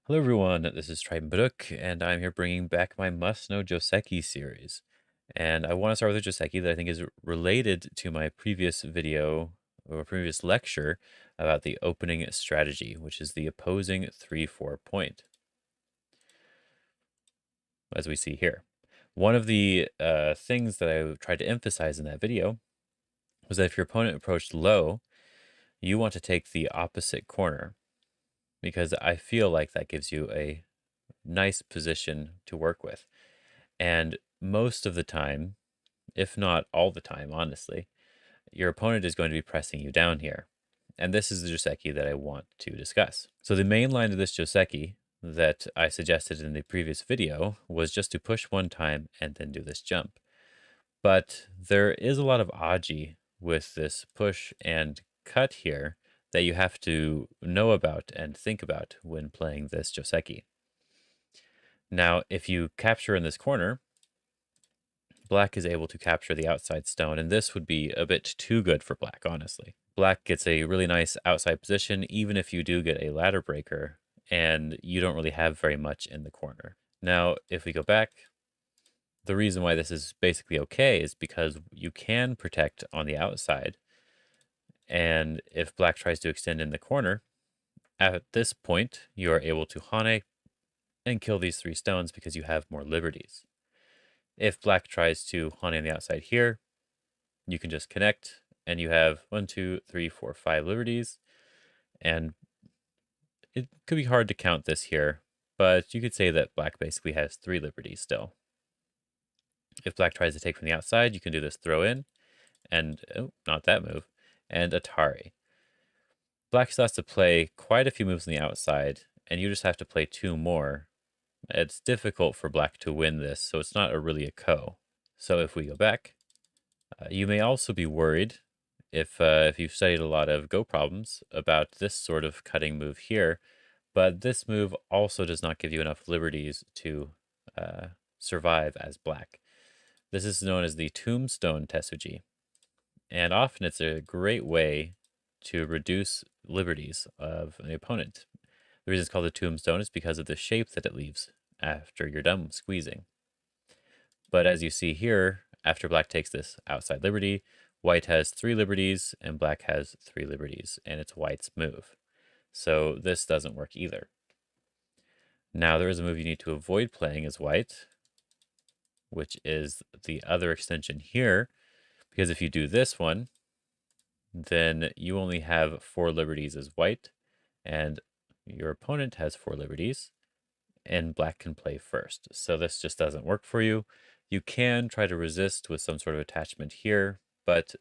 Hello everyone, this is Baduk, and I'm here bringing back my Must Know Joseki series. And I want to start with a Joseki that I think is related to my previous video or previous lecture about the opening strategy, which is the opposing 3-4 point, as we see here. One of the things that I tried to emphasize in that video was that if your opponent approached low, you want to take the opposite corner, because I feel like that gives you a nice position to work with. And most of the time, if not all the time, honestly, your opponent is going to be pressing you down here. And this is the Joseki that I want to discuss. So the main line of this Joseki that I suggested in the previous video was just to push one time and then do this jump. But there is a lot of aji with this push and cut here that you have to know about and think about when playing this Joseki. Now, if you capture in this corner, black is able to capture the outside stone, and this would be a bit too good for black, honestly. Black gets a really nice outside position, even if you do get a ladder breaker, and you don't really have very much in the corner. Now, if we go back, the reason why this is basically okay is because you can protect on the outside, and if black tries to extend in the corner, at this point, you are able to hane and kill these 3 stones because you have more liberties. If black tries to hane on the outside here, you can just connect and you have 1, 2, 3, 4, 5 liberties. And it could be hard to count this here, but you could say that black basically has 3 liberties still. If black tries to take from the outside, you can do this throw in and, oh, not that move, and Atari. Black still has to play quite a few moves on the outside, and you just have to play 2 more. It's difficult for black to win this, so it's not really a ko. So if we go back, you may also be worried if you've studied a lot of Go problems about this sort of cutting move here, but this move also does not give you enough liberties to survive as black. This is known as the Tombstone Tesuji, and often it's a great way to reduce liberties of an opponent. The reason it's called a tombstone is because of the shape that it leaves after you're done squeezing. But as you see here, after black takes this outside liberty, white has 3 liberties and black has 3 liberties, and it's white's move. So this doesn't work either. Now there is a move you need to avoid playing as white, which is the other extension here, because if you do this one, then you only have 4 liberties as white, and your opponent has 4 liberties, and black can play first. So this just doesn't work for you. You can try to resist with some sort of attachment here, but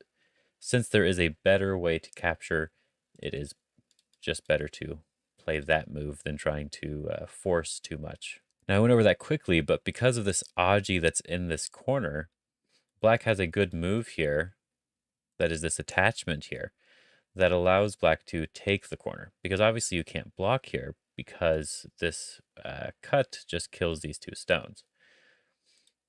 since there is a better way to capture, it is just better to play that move than trying to force too much. Now I went over that quickly, but because of this aji that's in this corner, black has a good move here, that is this attachment here, that allows black to take the corner. Because obviously you can't block here, because this cut just kills these 2 stones.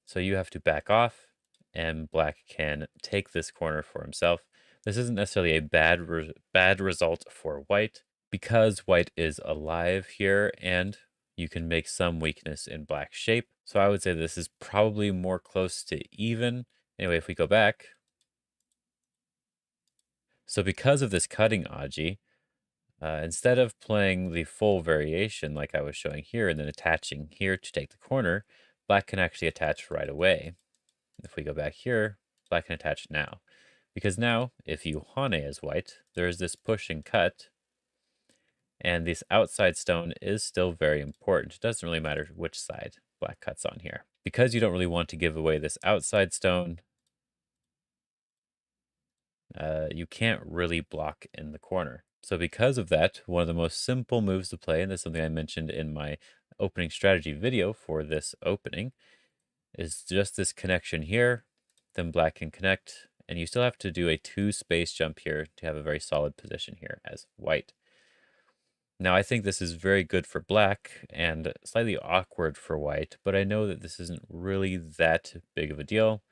So you have to back off, and black can take this corner for himself. This isn't necessarily a bad result for white, because white is alive here, and you can make some weakness in black's shape. So I would say this is probably more close to even. Anyway, if we go back, so because of this cutting aji, instead of playing the full variation like I was showing here and then attaching here to take the corner, black can actually attach right away. If we go back here, black can attach now. Because now, if you hane as white, there is this push and cut, and this outside stone is still very important. It doesn't really matter which side black cuts on here. Because you don't really want to give away this outside stone, you can't really block in the corner. So because of that, one of the most simple moves to play, and this is something I mentioned in my opening strategy video for this opening, is just this connection here. Then black can connect, and you still have to do a 2 space jump here to have a very solid position here as white. Now I think this is very good for black and slightly awkward for white, but I know that this isn't really that big of a deal.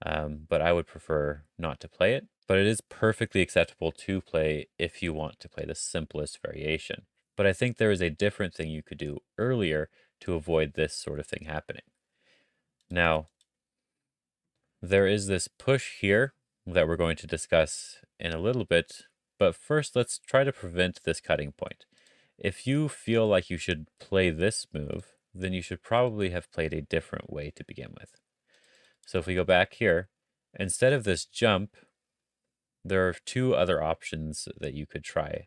But I would prefer not to play it. But it is perfectly acceptable to play if you want to play the simplest variation. But I think there is a different thing you could do earlier to avoid this sort of thing happening. Now, there is this push here that we're going to discuss in a little bit, but first let's try to prevent this cutting point. If you feel like you should play this move, then you should probably have played a different way to begin with. So if we go back here, instead of this jump, there are two other options that you could try.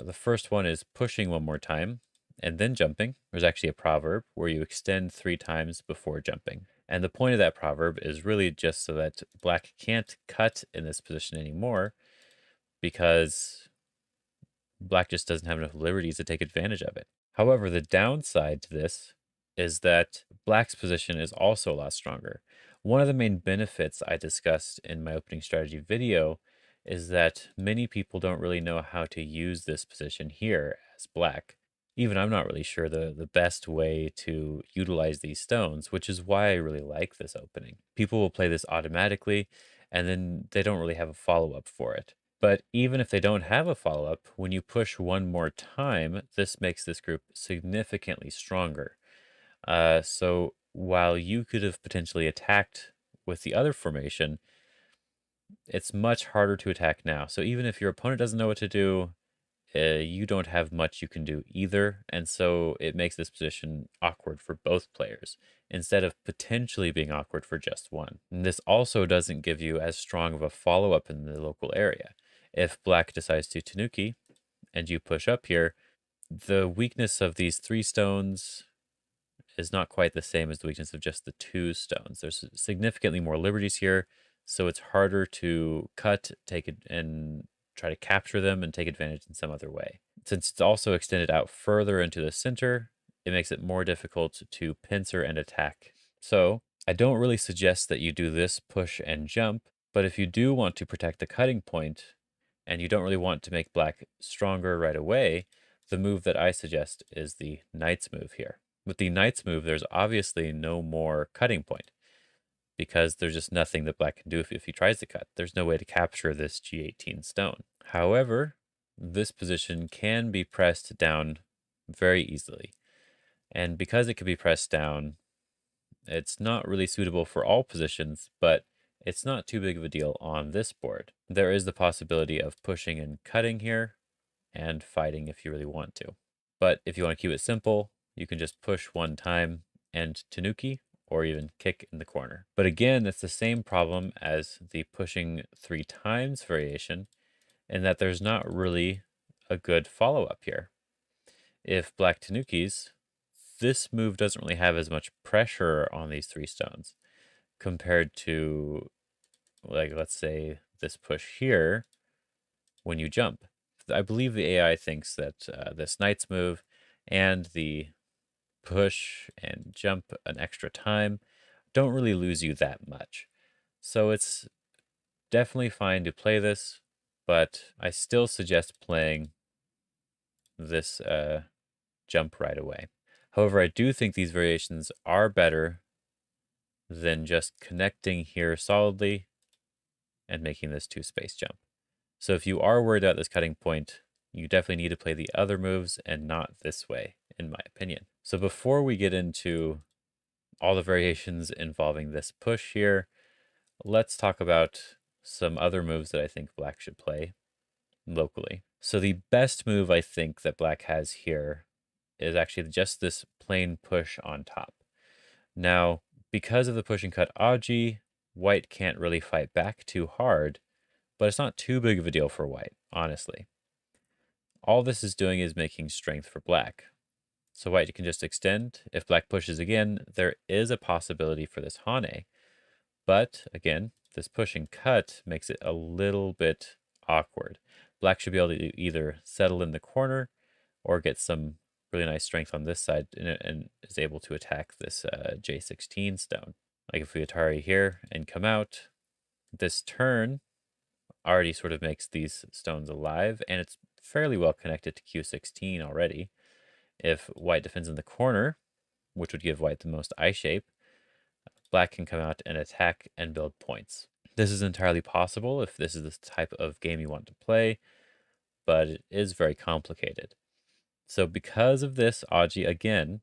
The first one is pushing one more time and then jumping. There's actually a proverb where you extend 3 times before jumping. And the point of that proverb is really just so that black can't cut in this position anymore because black just doesn't have enough liberties to take advantage of it. However, the downside to this is that black's position is also a lot stronger. One of the main benefits I discussed in my opening strategy video is that many people don't really know how to use this position here as black. Even I'm not really sure the best way to utilize these stones, which is why I really like this opening. People will play this automatically, and then they don't really have a follow-up for it. But even if they don't have a follow-up, when you push one more time, this makes this group significantly stronger. So while you could have potentially attacked with the other formation, it's much harder to attack now. So even if your opponent doesn't know what to do, you don't have much you can do either. And so it makes this position awkward for both players instead of potentially being awkward for just one. And this also doesn't give you as strong of a follow-up in the local area. If black decides to tenuki and you push up here, the weakness of these 3 stones is not quite the same as the weakness of just the 2 stones. There's significantly more liberties here, so it's harder to cut, take it, and try to capture them and take advantage in some other way. Since it's also extended out further into the center, it makes it more difficult to pincer and attack. So I don't really suggest that you do this push and jump, but if you do want to protect the cutting point and you don't really want to make black stronger right away, the move that I suggest is the knight's move here. With the knight's move, there's obviously no more cutting point because there's just nothing that black can do if he tries to cut. There's no way to capture this G18 stone. However, this position can be pressed down very easily. And because it can be pressed down, it's not really suitable for all positions, but it's not too big of a deal on this board. There is the possibility of pushing and cutting here and fighting if you really want to. But if you want to keep it simple, you can just push one time and tenuki, or even kick in the corner. But again, it's the same problem as the pushing 3 times variation, in that there's not really a good follow-up here. If black tenukis, this move doesn't really have as much pressure on these 3 stones compared to, like, let's say this push here when you jump. I believe the AI thinks that this knight's move and the push and jump an extra time don't really lose you that much. So it's definitely fine to play this, but I still suggest playing this jump right away. However, I do think these variations are better than just connecting here solidly and making this 2-space jump. So if you are worried about this cutting point, you definitely need to play the other moves and not this way, in my opinion. So before we get into all the variations involving this push here, let's talk about some other moves that I think black should play locally. So the best move I think that black has here is actually just this plain push on top. Now, because of the push and cut Aji, white can't really fight back too hard, but it's not too big of a deal for white, honestly. All this is doing is making strength for black. So white can just extend. If black pushes again, there is a possibility for this Hane. But again, this push and cut makes it a little bit awkward. Black should be able to either settle in the corner or get some really nice strength on this side and is able to attack this J16 stone. Like if we Atari here and come out, this turn already sort of makes these stones alive, and it's fairly well connected to Q16 already. If white defends in the corner, which would give white the most I shape, black can come out and attack and build points. This is entirely possible if this is the type of game you want to play, but it is very complicated. So because of this, Aji, again,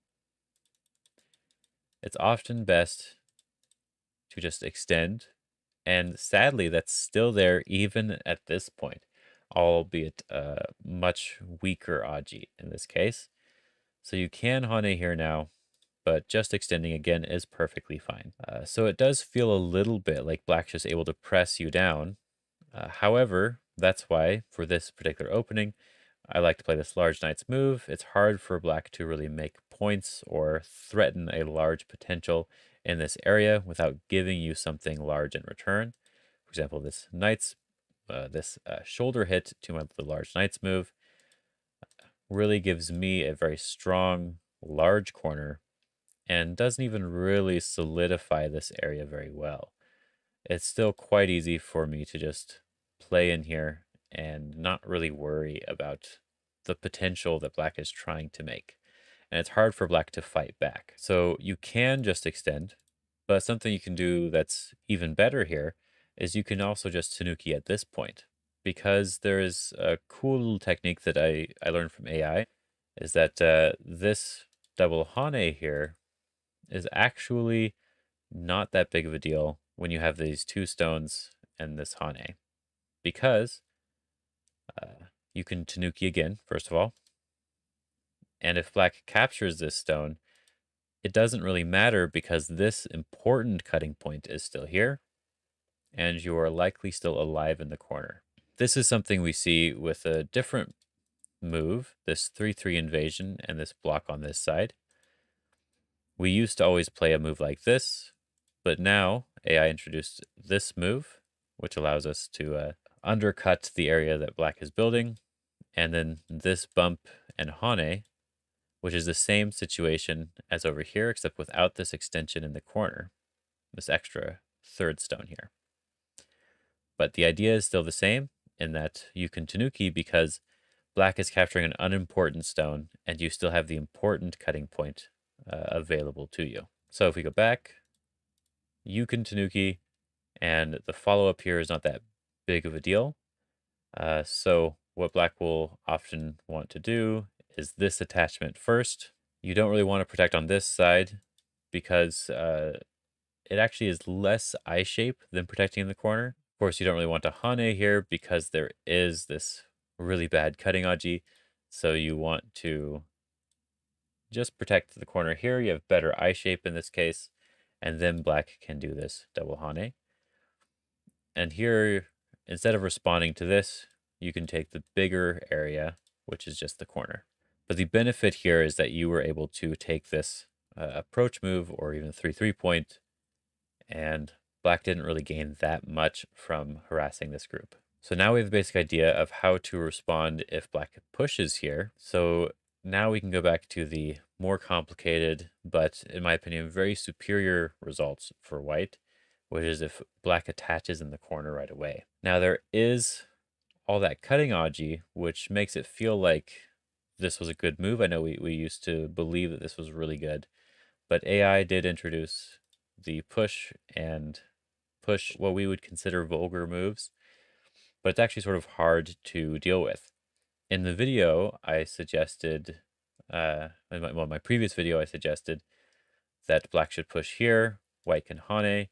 it's often best to just extend. And sadly, that's still there even at this point, albeit much weaker Aji in this case. So you can Hane here now, but just extending again is perfectly fine. So it does feel a little bit like Black's just able to press you down. However, that's why for this particular opening, I like to play this large knight's move. It's hard for Black to really make points or threaten a large potential in this area without giving you something large in return. For example, this shoulder hit to the large knight's move really gives me a very strong, large corner and doesn't even really solidify this area very well. It's still quite easy for me to just play in here and not really worry about the potential that Black is trying to make. And it's hard for Black to fight back. So you can just extend, but something you can do that's even better here is you can also just tenuki at this point. Because there's a cool little technique that I learned from AI, is that this double hane here is actually not that big of a deal when you have these two stones and this hane. Because you can tenuki again, first of all. And if Black captures this stone, it doesn't really matter because this important cutting point is still here, and you are likely still alive in the corner. This is something we see with a different move, this 3-3 invasion and this block on this side. We used to always play a move like this, but now AI introduced this move, which allows us to undercut the area that Black is building, and then this bump and hane, which is the same situation as over here, except without this extension in the corner, this extra third stone here. But the idea is still the same in that you can tenuki because Black is capturing an unimportant stone, and you still have the important cutting point available to you. So if we go back, you can tenuki, and the follow-up here is not that big of a deal. So what Black will often want to do is this attachment first. You don't really want to protect on this side because it actually is less eye shape than protecting in the corner. Of course, you don't really want to hane here because there is this really bad cutting aji. So you want to just protect the corner here. You have better eye shape in this case. And then Black can do this double hane. And here, instead of responding to this, you can take the bigger area, which is just the corner. But the benefit here is that you were able to take this approach move or even 3-3 point, and Black didn't really gain that much from harassing this group. So now we have a basic idea of how to respond if Black pushes here. So now we can go back to the more complicated, but in my opinion, very superior results for White, which is if Black attaches in the corner right away. Now there is all that cutting aji, which makes it feel like this was a good move. I know we used to believe that this was really good, but AI did introduce the push and push what we would consider vulgar moves, but it's actually sort of hard to deal with. In the video, I suggested, in my previous video, I suggested that Black should push here, White can hane,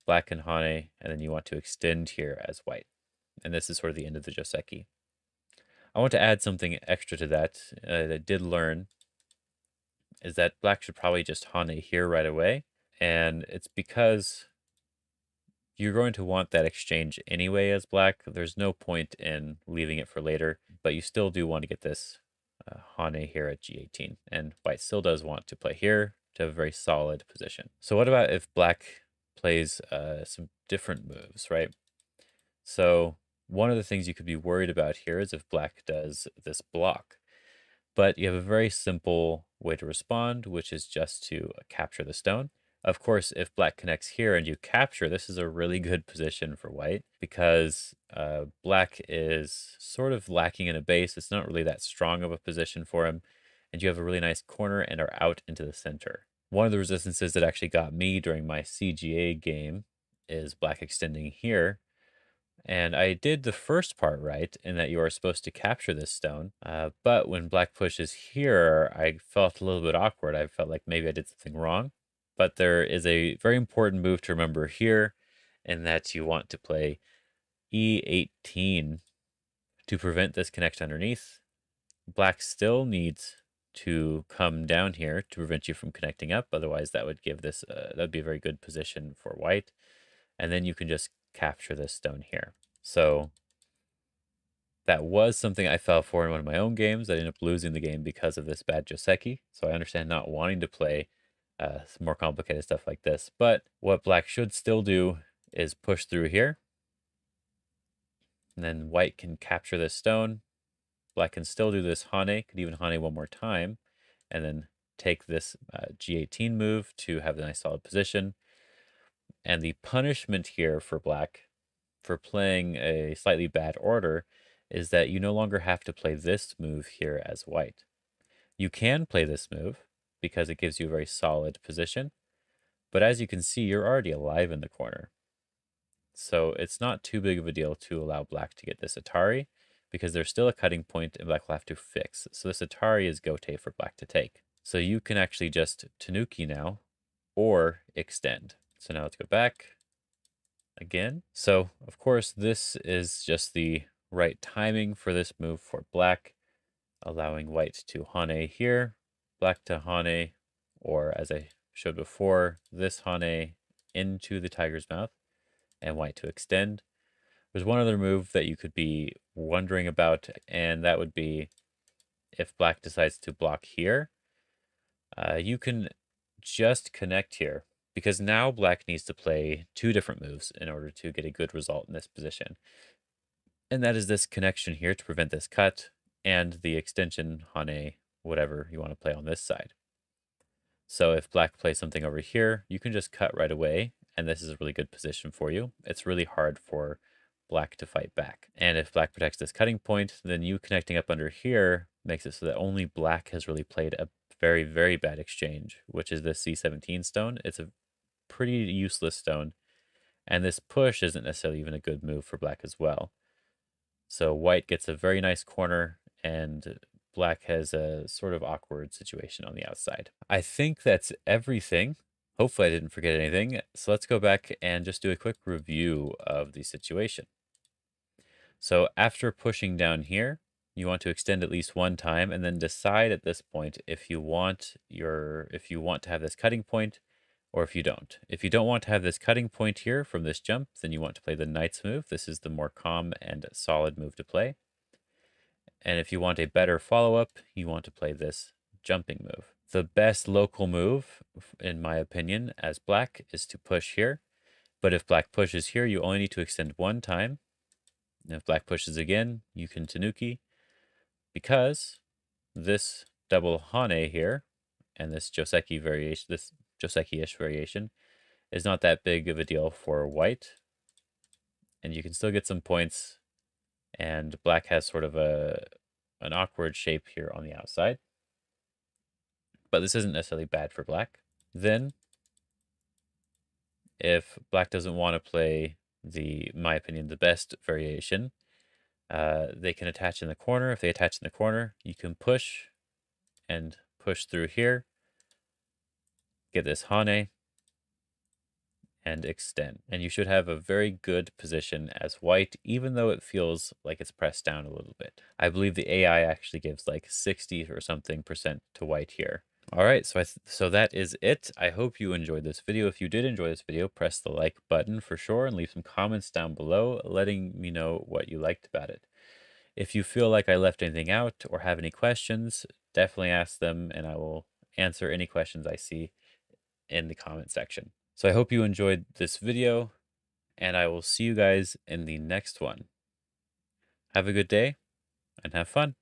Black can hane, and then you want to extend here as White. And this is sort of the end of the Joseki. I want to add something extra to that that I did learn, is that Black should probably just hane here right away. And it's because you're going to want that exchange anyway as Black. There's no point in leaving it for later, but you still do want to get this hane here at g18. And White still does want to play here to have a very solid position. So what about if Black plays some different moves, right? So one of the things you could be worried about here is if Black does this block. But you have a very simple way to respond, which is just to capture the stone. Of course, if Black connects here and you capture, this is a really good position for White because Black is sort of lacking in a base. It's not really that strong of a position for him. And you have a really nice corner and are out into the center. One of the resistances that actually got me during my CGA game is Black extending here, And I did the first part right in that you are supposed to capture this stone. But when black pushes here, I felt a little bit awkward. I felt like maybe I did something wrong. But there is a very important move to remember here, in that you want to play E18 to prevent this connection underneath. Black still needs to come down here to prevent you from connecting up. Otherwise, that would give this, that would be a very good position for white. And then you can just capture this stone here. So that was something I fell for in one of my own games. I ended up losing the game because of this bad Joseki. So I understand not wanting to play some more complicated stuff like this. But what black should still do is push through here. And then white can capture this stone. Black can still do this Hane, could even Hane one more time. And then take this G18 move to have a nice solid position. And the punishment here for black for playing a slightly bad order is that you no longer have to play this move here as white. You can play this move because it gives you a very solid position, but as you can see, you're already alive in the corner. So it's not too big of a deal to allow black to get this Atari because there's still a cutting point and black will have to fix. So this Atari is Gote for black to take. So you can actually just tenuki now or extend. So now let's go back again. So of course, this is just the right timing for this move for black, allowing white to Hane here, black to Hane, or as I showed before, this Hane into the tiger's mouth, and white to extend. There's one other move that you could be wondering about, and that would be if black decides to block here, you can just connect here because now black needs to play two different moves in order to get a good result in this position. And that is this connection here to prevent this cut and the extension Hane, whatever you want to play on this side. So if black plays something over here, you can just cut right away, and this is a really good position for you. It's really hard for black to fight back. And if black protects this cutting point, then you connecting up under here makes it so that only black has really played a very, very bad exchange, which is this C17 stone. It's a pretty useless stone, and this push isn't necessarily even a good move for black as well. So white gets a very nice corner, and black has a sort of awkward situation on the outside. I think that's everything. Hopefully I didn't forget anything. So let's go back and just do a quick review of the situation. So after pushing down here, you want to extend at least one time and then decide at this point if you want to have this cutting point or if you don't. If you don't want to have this cutting point here from this jump, then you want to play the knight's move. This is the more calm and solid move to play. And if you want a better follow-up, you want to play this jumping move. The best local move, in my opinion, as black is to push here. But if black pushes here, you only need to extend one time. And if black pushes again, you can tenuki, because this double Hane here and this Joseki variation, this Joseki-ish variation, is not that big of a deal for white. And you can still get some points, and black has sort of an awkward shape here on the outside. But this isn't necessarily bad for black. Then, if black doesn't want to play in my opinion, the best variation, they can attach in the corner. If they attach in the corner, you can push and push through here, get this Hane, and extend. And you should have a very good position as white, even though it feels like it's pressed down a little bit. I believe the AI actually gives like 60 or something percent to white here. All right, so that is it. I hope you enjoyed this video. If you did enjoy this video, press the like button for sure and leave some comments down below letting me know what you liked about it. If you feel like I left anything out or have any questions, definitely ask them and I will answer any questions I see in the comment section. So I hope you enjoyed this video, and I will see you guys in the next one. Have a good day and have fun.